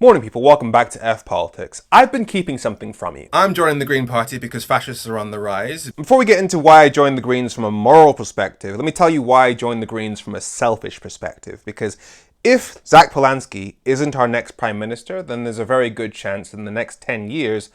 Morning people, welcome back to F Politics. I've been keeping something from you. I'm joining the Green Party because fascists are on the rise. Before we get into why I joined the Greens from a moral perspective, let me tell you why I joined the Greens from a selfish perspective. Because if Zack Polanski isn't our next Prime Minister, then there's a very good chance in the next 10 years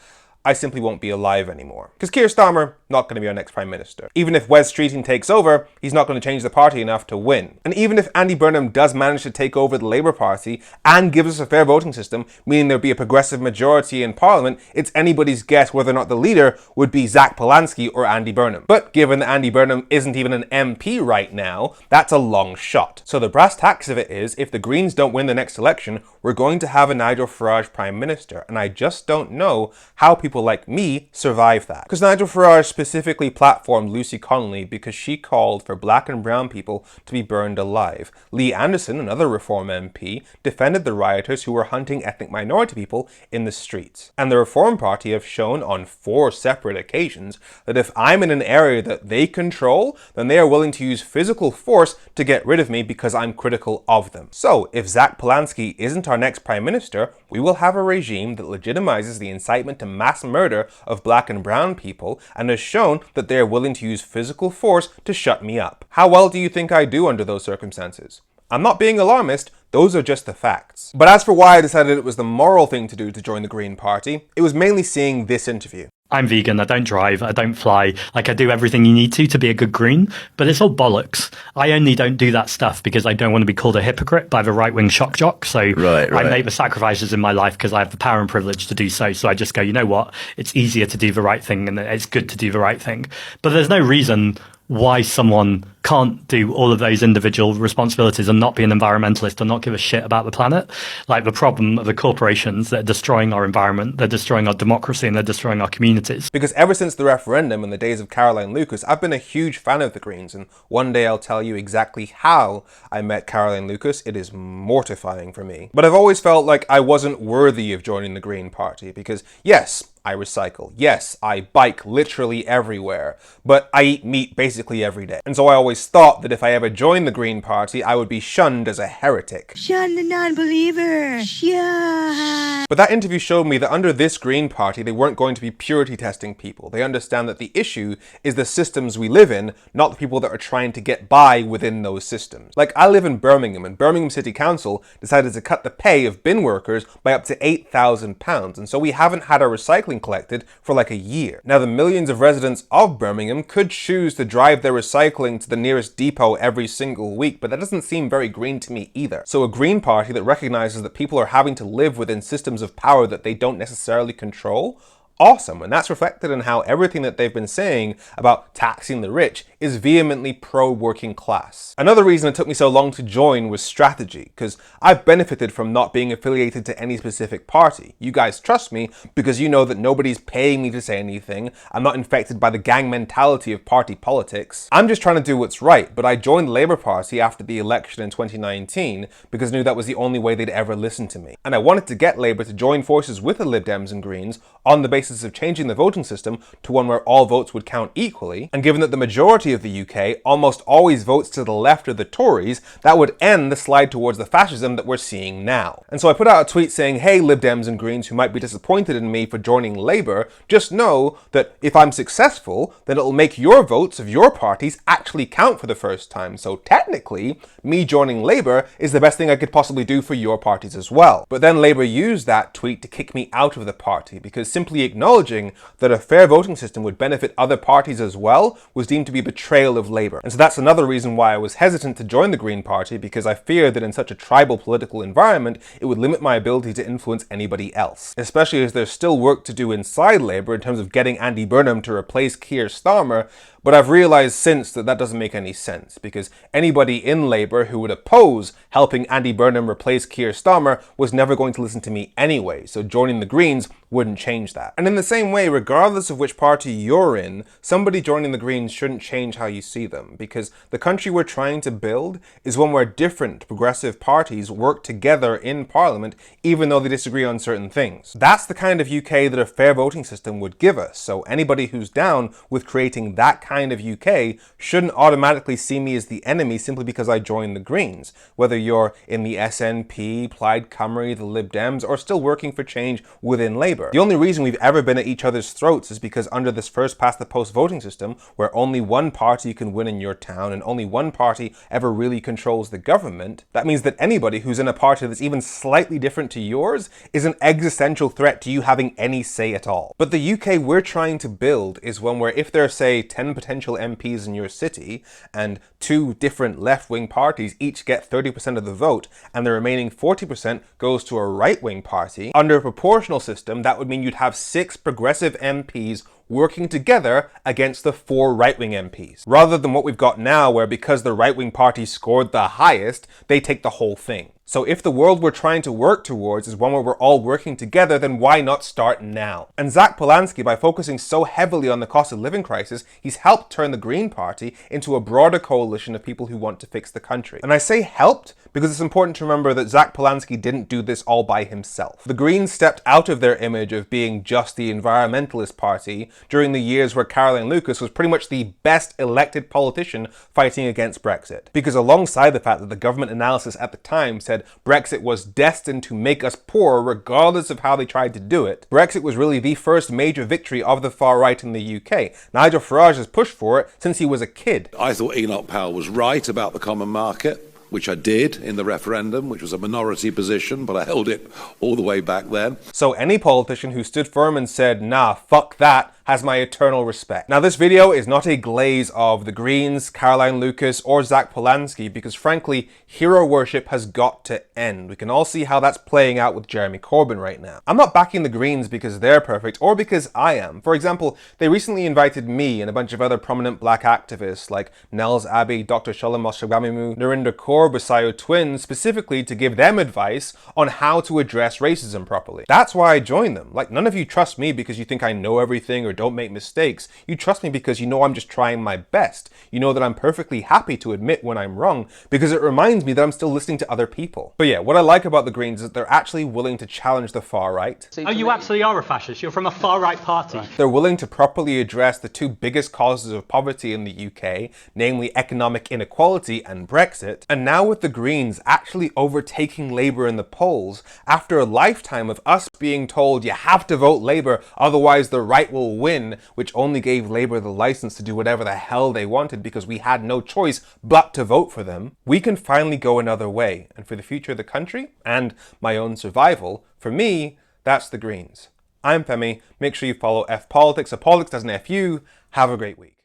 I simply won't be alive anymore. Because Keir Starmer, not going to be our next Prime Minister. Even if Wes Streeting takes over, he's not going to change the party enough to win. And even if Andy Burnham does manage to take over the Labour Party and give us a fair voting system, meaning there'll be a progressive majority in Parliament, it's anybody's guess whether or not the leader would be Zack Polanski or Andy Burnham. But given that Andy Burnham isn't even an MP right now, that's a long shot. So the brass tacks of it is, if the Greens don't win the next election, we're going to have a Nigel Farage Prime Minister. And I just don't know how people like me survive that. Because Nigel Farage specifically platformed Lucy Connolly because she called for black and brown people to be burned alive. Lee Anderson, another Reform MP, defended the rioters who were hunting ethnic minority people in the streets. And the Reform Party have shown on 4 separate occasions that if I'm in an area that they control, then they are willing to use physical force to get rid of me because I'm critical of them. So if Zack Polanski isn't our next Prime Minister, we will have a regime that legitimizes the incitement to mass murder of black and brown people and has shown that they are willing to use physical force to shut me up. How well do you think I do under those circumstances? I'm not being alarmist, those are just the facts. But as for why I decided it was the moral thing to do to join the Green Party, it was mainly seeing this interview. I'm vegan, I don't drive, I don't fly, I do everything you need to be a good Green, but it's all bollocks. I only don't do that stuff because I don't want to be called a hypocrite by the right-wing shock jock, so Right. I make the sacrifices in my life because I have the power and privilege to do so I just go, you know what, it's easier to do the right thing and it's good to do the right thing. But there's no reason why someone can't do all of those individual responsibilities and not be an environmentalist and not give a shit about the planet. Like the problem of the corporations that are destroying our environment, they're destroying our democracy and they're destroying our communities. Because ever since the referendum in the days of Caroline Lucas, I've been a huge fan of the Greens, and one day I'll tell you exactly how I met Caroline Lucas. It is mortifying for me. But I've always felt like I wasn't worthy of joining the Green Party because, yes, I recycle. Yes, I bike literally everywhere, but I eat meat basically every day. And so I always thought that if I ever joined the Green Party, I would be shunned as a heretic. Shun the non-believer. Shun. But that interview showed me that under this Green Party, they weren't going to be purity testing people. They understand that the issue is the systems we live in, not the people that are trying to get by within those systems. Like, I live in Birmingham, and Birmingham City Council decided to cut the pay of bin workers by up to £8,000, and so we haven't had our recycling collected for like a year. Now, the millions of residents of Birmingham could choose to drive their recycling to the nearest depot every single week, but that doesn't seem very green to me either. So a Green Party that recognizes that people are having to live within systems of power that they don't necessarily control, awesome. And that's reflected in how everything that they've been saying about taxing the rich is vehemently pro-working class. Another reason it took me so long to join was strategy, because I've benefited from not being affiliated to any specific party. You guys trust me because you know that nobody's paying me to say anything. I'm not infected by the gang mentality of party politics. I'm just trying to do what's right, but I joined the Labour Party after the election in 2019 because I knew that was the only way they'd ever listen to me. And I wanted to get Labour to join forces with the Lib Dems and Greens on the basis of changing the voting system to one where all votes would count equally, and given that the majority of the UK almost always votes to the left of the Tories, that would end the slide towards the fascism that we're seeing now. And so I put out a tweet saying, hey Lib Dems and Greens who might be disappointed in me for joining Labour, just know that if I'm successful, then it'll make your votes of your parties actually count for the first time. So technically, me joining Labour is the best thing I could possibly do for your parties as well. But then Labour used that tweet to kick me out of the party because simply acknowledging that a fair voting system would benefit other parties as well was deemed to be betrayal of Labour. And so that's another reason why I was hesitant to join the Green Party, because I feared that in such a tribal political environment, it would limit my ability to influence anybody else. Especially as there's still work to do inside Labour in terms of getting Andy Burnham to replace Keir Starmer, but I've realised since that that doesn't make any sense, because anybody in Labour who would oppose helping Andy Burnham replace Keir Starmer was never going to listen to me anyway, so joining the Greens wouldn't change that. And And in the same way, regardless of which party you're in, somebody joining the Greens shouldn't change how you see them, because the country we're trying to build is one where different progressive parties work together in Parliament, even though they disagree on certain things. That's the kind of UK that a fair voting system would give us, so anybody who's down with creating that kind of UK shouldn't automatically see me as the enemy simply because I joined the Greens, whether you're in the SNP, Plaid Cymru, the Lib Dems, or still working for change within Labour. The only reason we've ever been at each other's throats is because under this first past the post voting system, where only one party can win in your town and only one party ever really controls the government, that means that anybody who's in a party that's even slightly different to yours is an existential threat to you having any say at all. But the UK we're trying to build is one where if there are, say, 10 potential MPs in your city and 2 different left-wing parties each get 30% of the vote and the remaining 40% goes to a right-wing party, under a proportional system that would mean you'd have 6 progressive MPs working together against the 4 right-wing MPs, rather than what we've got now where because the right-wing party scored the highest, they take the whole thing. So if the world we're trying to work towards is one where we're all working together, then why not start now? And Zack Polanski, by focusing so heavily on the cost of living crisis, he's helped turn the Green Party into a broader coalition of people who want to fix the country. And I say helped because it's important to remember that Zack Polanski didn't do this all by himself. The Greens stepped out of their image of being just the environmentalist party during the years where Caroline Lucas was pretty much the best elected politician fighting against Brexit. Because alongside the fact that the government analysis at the time said Brexit was destined to make us poor regardless of how they tried to do it, Brexit was really the first major victory of the far right in the UK. Nigel Farage has pushed for it since he was a kid. I thought Enoch Powell was right about the common market, which I did in the referendum, which was a minority position, but I held it all the way back then. So any politician who stood firm and said, nah, fuck that, has my eternal respect. Now this video is not a glaze of the Greens, Caroline Lucas, or Zack Polanski, because frankly, hero worship has got to end. We can all see how that's playing out with Jeremy Corbyn right now. I'm not backing the Greens because they're perfect, or because I am. For example, they recently invited me and a bunch of other prominent black activists like Nels Abbey, Dr. Shalom Oshagamimu, Narinder Kaur, Basayo Twins, specifically to give them advice on how to address racism properly. That's why I joined them. Like, none of you trust me because you think I know everything or don't make mistakes. You trust me because you know I'm just trying my best. You know that I'm perfectly happy to admit when I'm wrong because it reminds me that I'm still listening to other people. But yeah, what I like about the Greens is that they're actually willing to challenge the far right. Oh, you absolutely are a fascist. You're from a far right party. Right. They're willing to properly address the 2 biggest causes of poverty in the UK, namely economic inequality and Brexit. And now with the Greens actually overtaking Labour in the polls, after a lifetime of us being told you have to vote Labour, otherwise the right will win, which only gave Labour the license to do whatever the hell they wanted because we had no choice but to vote for them, we can finally go another way. And for the future of the country and my own survival, for me, that's the Greens. I'm Femi. Make sure you follow F Politics so Politics doesn't F you. Have a great week.